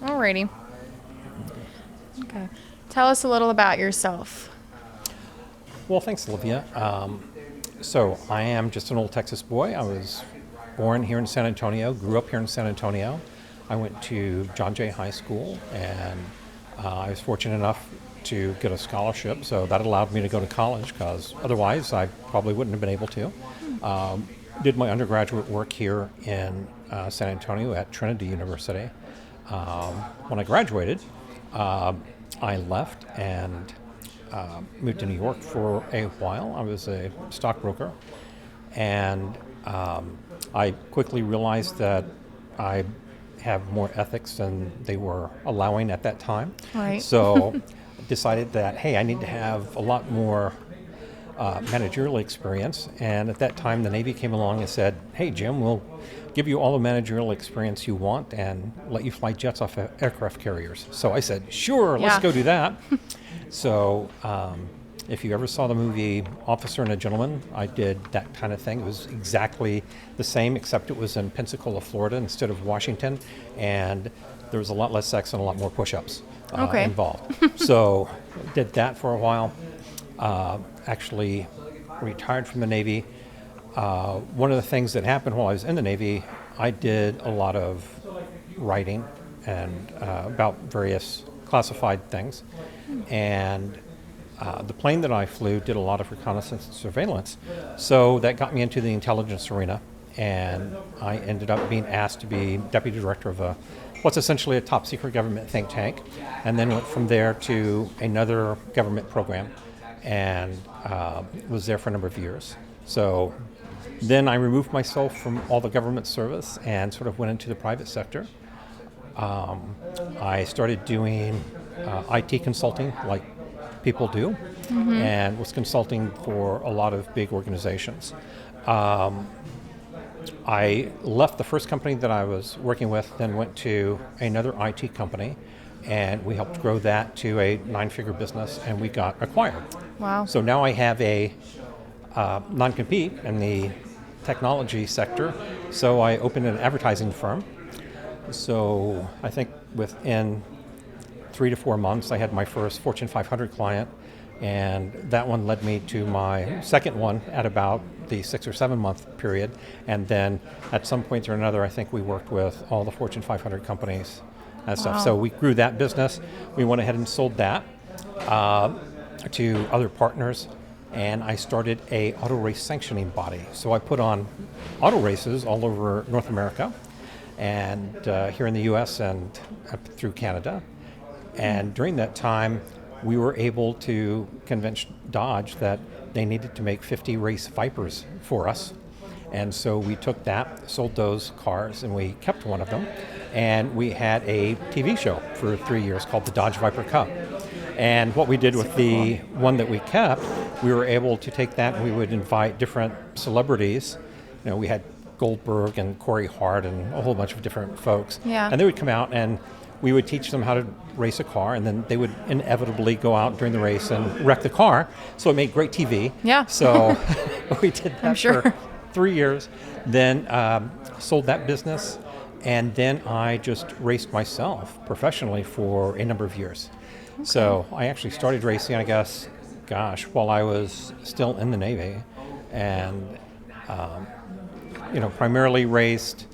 Alrighty. Okay. Tell us a little about yourself. Well, thanks, Olivia. So I am just an old Texas boy. I was born here in San Antonio, grew up here in San Antonio. I went to John Jay High School, and I was fortunate enough to get a scholarship, so that allowed me to go to college, because otherwise I probably wouldn't have been able to. Did my undergraduate work here in San Antonio at Trinity University. When I graduated, I left and moved to New York for a while. I was a stockbroker, and I quickly realized that I have more ethics than they were allowing at that time. Right. So decided that, hey, I need to have a lot more managerial experience. And at that time, the Navy came along and said, hey, Jim, we'll give you all the managerial experience you want and let you fly jets off of aircraft carriers. So I said, sure, let's go do that. So if you ever saw the movie Officer and a Gentleman, I did that kind of thing. It was exactly the same, except it was in Pensacola, Florida instead of Washington. And there was a lot less sex and a lot more push-ups involved. So did that for a while. Actually retired from the Navy. One of the things that happened while I was in the Navy, I did a lot of writing and about various classified things. And the plane that I flew did a lot of reconnaissance and surveillance. So that got me into the intelligence arena, and I ended up being asked to be deputy director of what's essentially a top secret government think tank, and then went from there to another government program and was there for a number of years. So then I removed myself from all the government service and sort of went into the private sector. I started doing IT consulting like people do, and was consulting for a lot of big organizations. I left the first company that I was working with, then went to another IT company, and we helped grow that to a 9-figure business, and we got acquired. Wow. So now I have a non-compete in the technology sector, so I opened an advertising firm. So I think within 3 to 4 months, I had my first Fortune 500 client, and that one led me to my second one at about the 6 or 7 month period. And then at some point or another, I think we worked with all the Fortune 500 companies and stuff. So we grew that business. We went ahead and sold that to other partners, and I started a auto race sanctioning body. So I put on auto races all over North America, and here in the U.S. and up through Canada. And during that time, we were able to convince Dodge that they needed to make 50 race Vipers for us. And so we took that, sold those cars, and we kept one of them. And we had a TV show for 3 years called the Dodge Viper Cup. And what we did with the one that we kept, we were able to take that and we would invite different celebrities. You know, we had Goldberg and Corey Hart and a whole bunch of different folks. Yeah. And they would come out and we would teach them how to race a car, and then they would inevitably go out during the race and wreck the car. So it made great TV. Yeah. So we did that for 3 years, then sold that business, and then I just raced myself professionally for a number of years. Okay. So I actually started racing, I guess, while I was still in the Navy, and primarily raced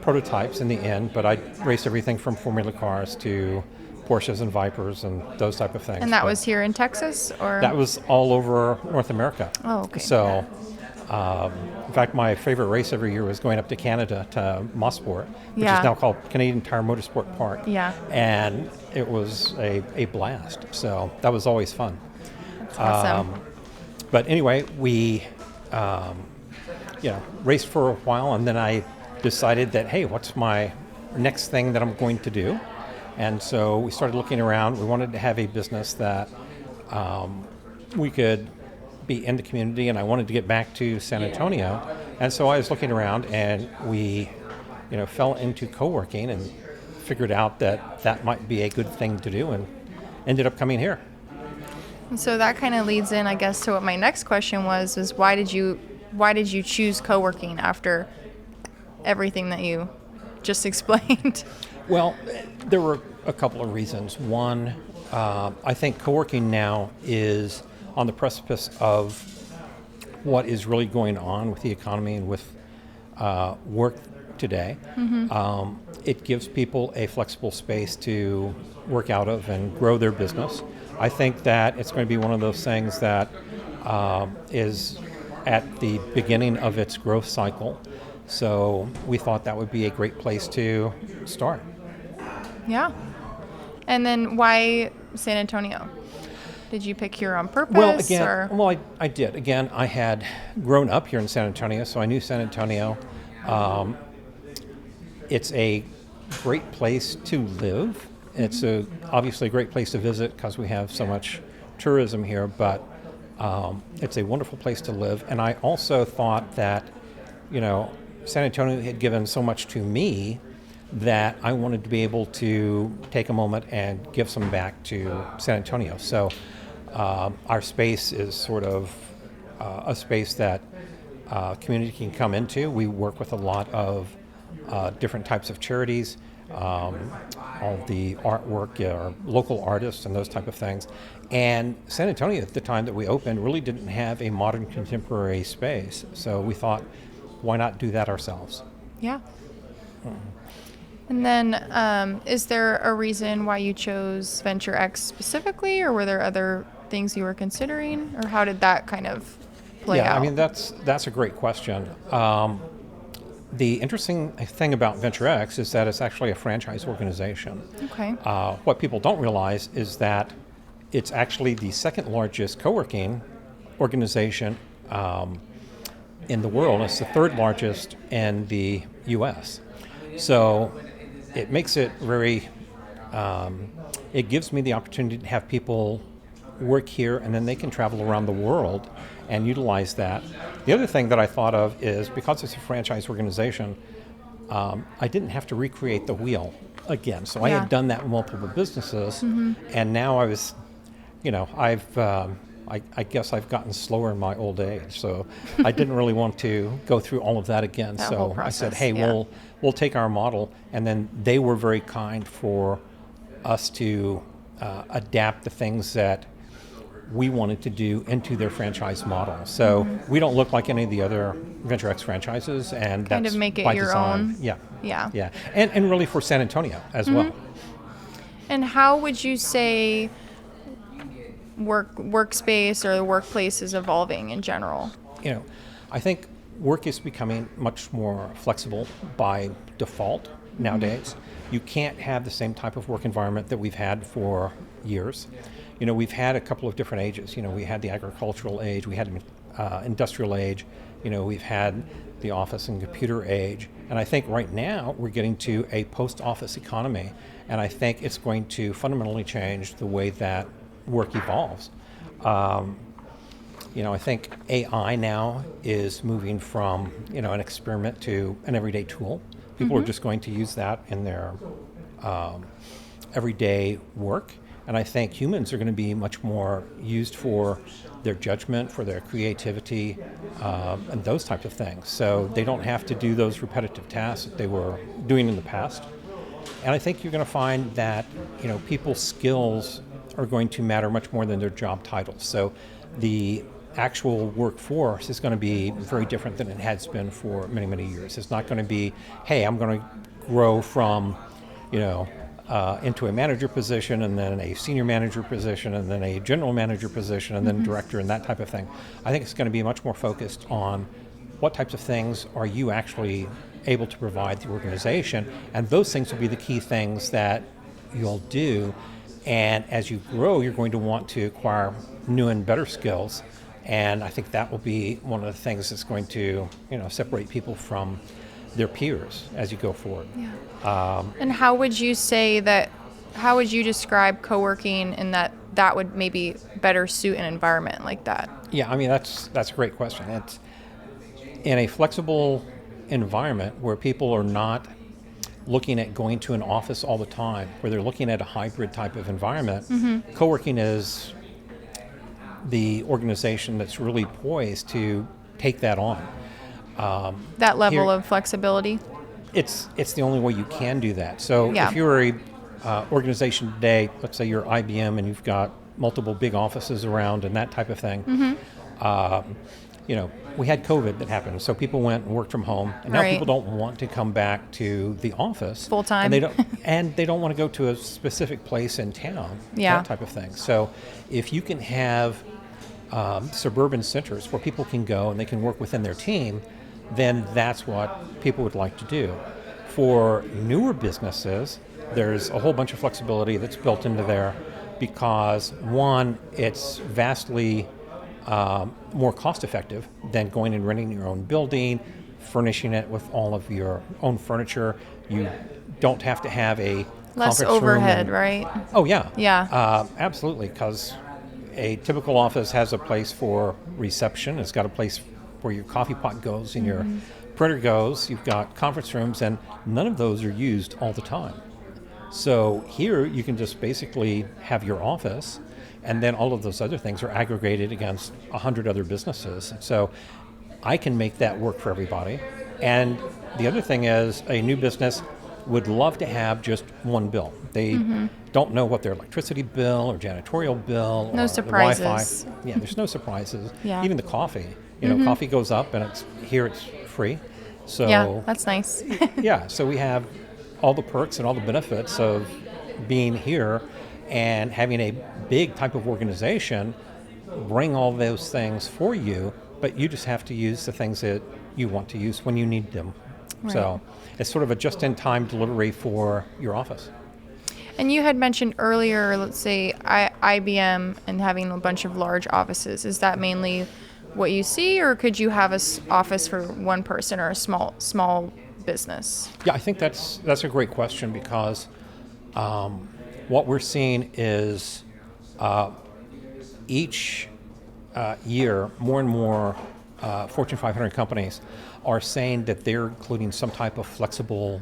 prototypes in the end, but I raced everything from Formula cars to Porsches and Vipers and those type of things. And that was here in Texas, or? That was all over North America. Oh, okay. So, in fact, my favorite race every year was going up to Canada to Mosport, which is now called Canadian Tire Motorsport Park. Yeah. And it was a blast. So that was always fun. That's awesome. But anyway, we raced for a while, and then I decided that, hey, what's my next thing that I'm going to do? And so we started looking around. We wanted to have a business that we could be in the community, and I wanted to get back to San Antonio. And so I was looking around, and we fell into co-working and figured out that might be a good thing to do, and ended up coming here. And so that kind of leads in, I guess, to what my next question was why did you choose co-working after everything that you just explained? Well, there were a couple of reasons. One, I think co-working now is on the precipice of what is really going on with the economy and with work today. It gives people a flexible space to work out of and grow their business. I think that it's going to be one of those things that is at the beginning of its growth cycle. So we thought that would be a great place to start. Yeah. And then why San Antonio? Did you pick here on purpose? Well, again, or? I did. Again, I had grown up here in San Antonio, so I knew San Antonio. It's a great place to live. It's obviously a great place to visit because we have so much tourism here, but it's a wonderful place to live. And I also thought that, San Antonio had given so much to me that I wanted to be able to take a moment and give some back to San Antonio. So our space is sort of a space that community can come into. We work with a lot of different types of charities, all the artwork, our local artists and those type of things. And San Antonio at the time that we opened really didn't have a modern contemporary space. So we thought, why not do that ourselves? Yeah. And then is there a reason why you chose Venture X specifically, or were there other things you were considering, or how did that kind of play out? Yeah, I mean, that's a great question. The interesting thing about Venture X is that it's actually a franchise organization. Okay. What people don't realize is that it's actually the second largest co-working organization in the world. It's the third largest in the U.S. So it makes it very, it gives me the opportunity to have people work here and then they can travel around the world and utilize that. The other thing that I thought of is because it's a franchise organization, I didn't have to recreate the wheel again. So I had done that with multiple businesses, and now I was, I guess I've gotten slower in my old age. So I didn't really want to go through all of that again. That so whole process, I said, hey, we'll take our model, and then they were very kind for us to adapt the things that we wanted to do into their franchise model. So we don't look like any of the other Venture X franchises, and kind that's of make it by your design. own. Yeah, and really for San Antonio as well. And how would you say workspace or the workplace is evolving in general? I think work is becoming much more flexible by default nowadays. You can't have the same type of work environment that we've had for years. We've had a couple of different ages. We had the agricultural age, we had industrial age, we've had the office and computer age. And I think right now we're getting to a post-office economy, and I think it's going to fundamentally change the way that work evolves. I think AI now is moving from, an experiment to an everyday tool. People are just going to use that in their everyday work. And I think humans are going to be much more used for their judgment, for their creativity, and those types of things. So they don't have to do those repetitive tasks that they were doing in the past. And I think you're going to find that, people's skills are going to matter much more than their job titles. So the actual workforce is going to be very different than it has been for many, many years. It's not going to be, hey, I'm going to grow from, into a manager position and then a senior manager position and then a general manager position and then director and that type of thing. I think it's going to be much more focused on what types of things are you actually able to provide the organization, and those things will be the key things that you'll do. And as you grow, you're going to want to acquire new and better skills. And I think that will be one of the things that's going to, separate people from their peers as you go forward. Yeah. And how would you describe co-working in that would maybe better suit an environment like that? Yeah, I mean, that's a great question. It's in a flexible environment where people are not looking at going to an office all the time, where they're looking at a hybrid type of environment. Co-working is the organization that's really poised to take that on. That level of flexibility? it's the only way you can do that. So Yeah. if you're a organization today, let's say you're IBM and you've got multiple big offices around and that type of thing, we had COVID that happened, so people went and worked from home, and now Right. people don't want to come back to the office Full time. and they don't want to go to a specific place in town, Yeah. that type of thing. So if you can have suburban centers where people can go and they can work within their team, then that's what people would like to do. For newer businesses, there's a whole bunch of flexibility that's built into there because, one, it's vastly more cost effective than going and renting your own building, furnishing it with all of your own furniture. You don't have to have a Less conference room overhead, right? Oh, yeah. Yeah. Absolutely, because a typical office has a place for reception. It's got a place where your coffee pot goes and your printer goes. You've got conference rooms, and none of those are used all the time. So here you can just basically have your office, and then all of those other things are aggregated against 100 other businesses. So I can make that work for everybody. And the other thing is, a new business would love to have just one bill. They don't know what their electricity bill or janitorial bill No or surprises. the Wi-Fi. Yeah, there's no surprises. Yeah. Even the coffee. Coffee goes up, and it's free. So Yeah, that's nice. yeah, so we have all the perks and all the benefits of being here and having a big type of organization bring all those things for you, but you just have to use the things that you want to use when you need them. Right. So it's sort of a just-in-time delivery for your office. And you had mentioned earlier, let's say IBM and having a bunch of large offices. Is that mainly what you see, or could you have an office for one person or a small business? Yeah, I think that's a great question because what we're seeing is each year more and more Fortune 500 companies are saying that they're including some type of flexible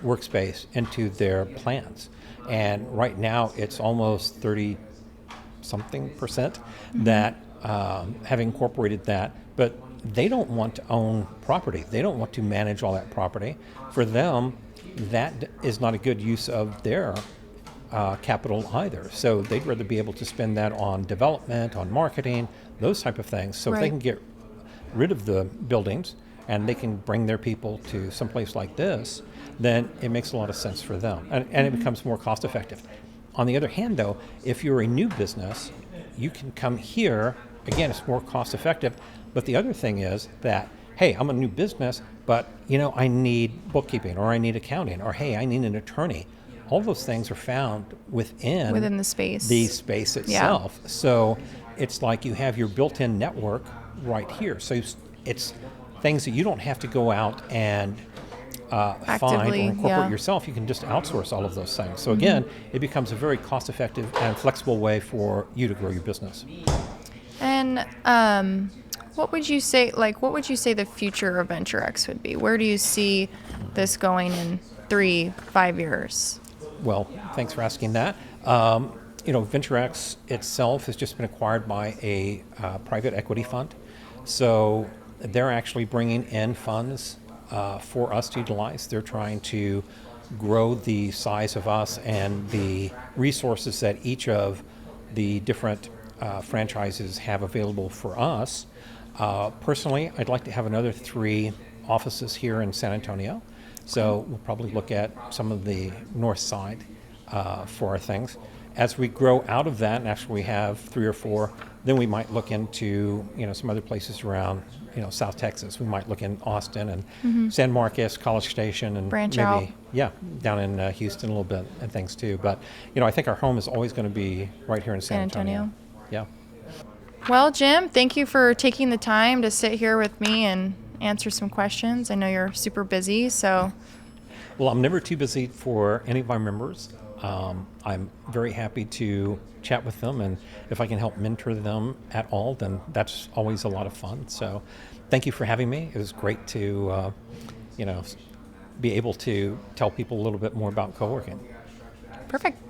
workspace into their plans. And right now it's almost 30-something% that have incorporated that, but they don't want to own property. They don't want to manage all that property. For them, that is not a good use of their capital either. So they'd rather be able to spend that on development, on marketing, those type of things. So if they Right. can get rid of the buildings and they can bring their people to someplace like this, then it makes a lot of sense for them. And it becomes more cost effective. On the other hand, though, if you're a new business, you can come here. Again, it's more cost effective. But the other thing is that, hey, I'm a new business, but I need bookkeeping, or I need accounting, or hey, I need an attorney. All those things are found within the space. the space itself. Yeah. So it's like you have your built-in network right here. So it's things that you don't have to go out and find or incorporate yourself. You can just outsource all of those things. So again, it becomes a very cost-effective and flexible way for you to grow your business. And what would you say the future of VentureX would be? Where do you see this going in 3-5 years? Well, thanks for asking that. VentureX itself has just been acquired by a private equity fund. So they're actually bringing in funds for us to utilize. They're trying to grow the size of us and the resources that each of the different franchises have available for us. Personally, I'd like to have another 3 offices here in San Antonio. So we'll probably look at some of the north side for our things. As we grow out of that, and actually we have 3 or 4, then we might look into some other places around South Texas. We might look in Austin and San Marcos, College Station, and branch maybe out. Down in Houston a little bit and things too. But I think our home is always going to be right here in San Antonio. Yeah. Well, Jim, thank you for taking the time to sit here with me and answer some questions. I know you're super busy, so. Well, I'm never too busy for any of my members. I'm very happy to chat with them, and if I can help mentor them at all, then that's always a lot of fun. So thank you for having me. It was great to, be able to tell people a little bit more about co-working. Perfect.